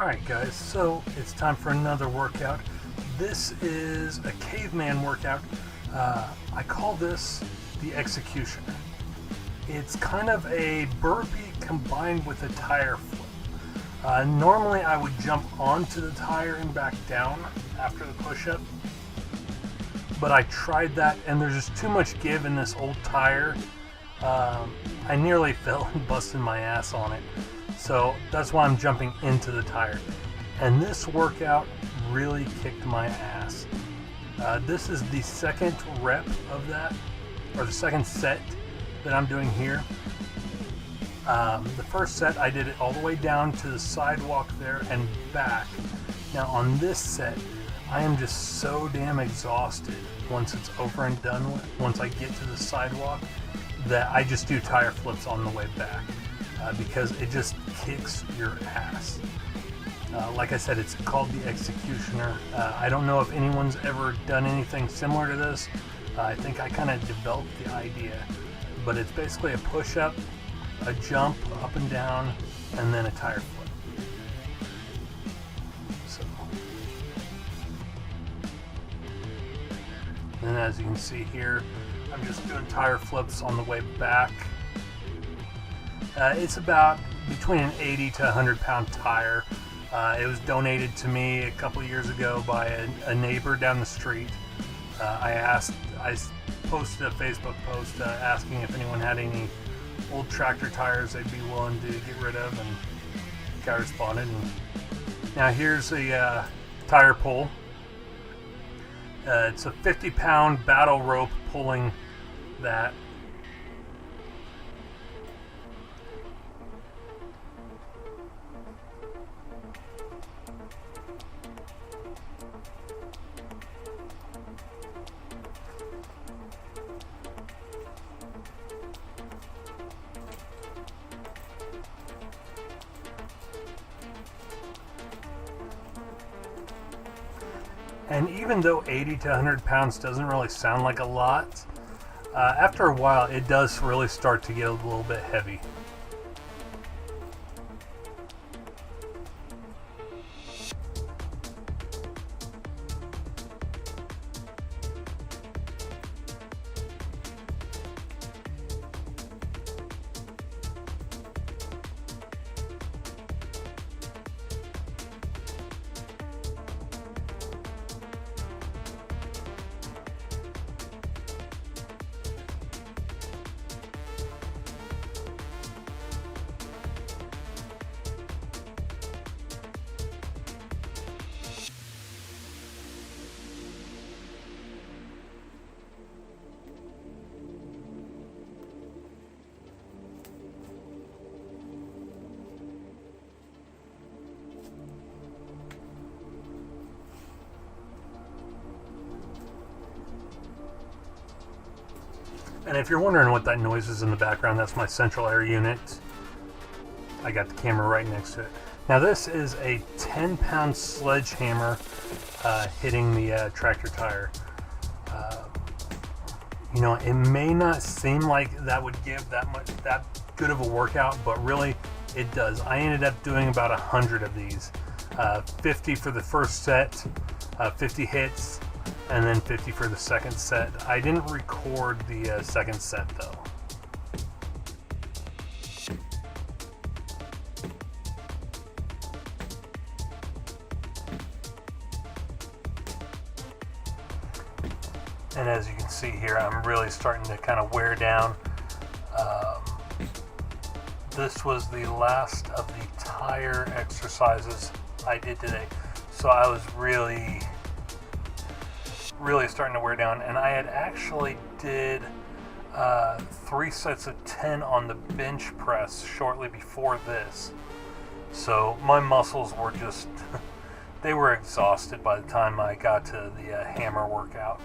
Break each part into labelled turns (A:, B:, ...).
A: Alright guys, so it's time for another workout. This is a caveman workout. I call this the executioner. It's kind of a burpee combined with a tire flip. Normally I would jump onto the tire and back down after the push-up, but I tried that and there's just too much give in this old tire. I nearly fell and busted my ass on it. So that's why I'm jumping into the tire. And this workout really kicked my ass. This is the second rep of that, or the second set that I'm doing here. The first set I did it all the way down to the sidewalk there and back. Now on this set, I am just so damn exhausted once it's over and done with, once I get to the sidewalk, that I just do tire flips on the way back. Because it just kicks your ass. Like I said, it's called the executioner. I don't know if anyone's ever done anything similar to this. I think I kind of developed the idea, but it's basically a push-up, a jump up and down, and then a tire flip. So, and as you can see here, I'm just doing tire flips on the way back. It's about between an 80 to 100 pound tire. It was donated to me a couple years ago by a neighbor down the street. I posted a Facebook post asking if anyone had any old tractor tires they'd be willing to get rid of, and the guy responded. And now here's a tire pull. It's a 50-pound battle rope pulling that. And even though 80 to 100 pounds doesn't really sound like a lot, after a while it does really start to get a little bit heavy. And if you're wondering what that noise is in the background, that's my central air unit. I got the camera right next to it. Now this is a 10-pound sledgehammer hitting the tractor tire. You know, it may not seem like that would give that good of a workout, but really it does. I ended up doing about 100 of these. 50 for the first set, 50 hits, and then 50 for the second set. I didn't record the second set though. And as you can see here, I'm really starting to kind of wear down. This was the last of the tire exercises I did today. So I was really starting to wear down, and I had actually did 3 sets of 10 on the bench press shortly before this. So my muscles were just, they were exhausted by the time I got to the hammer workout.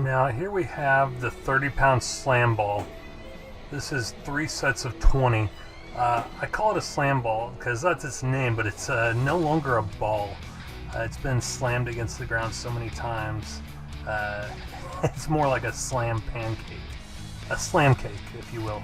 A: Now here we have the 30-pound slam ball. This is 3 sets of 20. I call it a slam ball because that's its name, but it's no longer a ball. It's been slammed against the ground so many times. It's more like a slam pancake. A slam cake, if you will.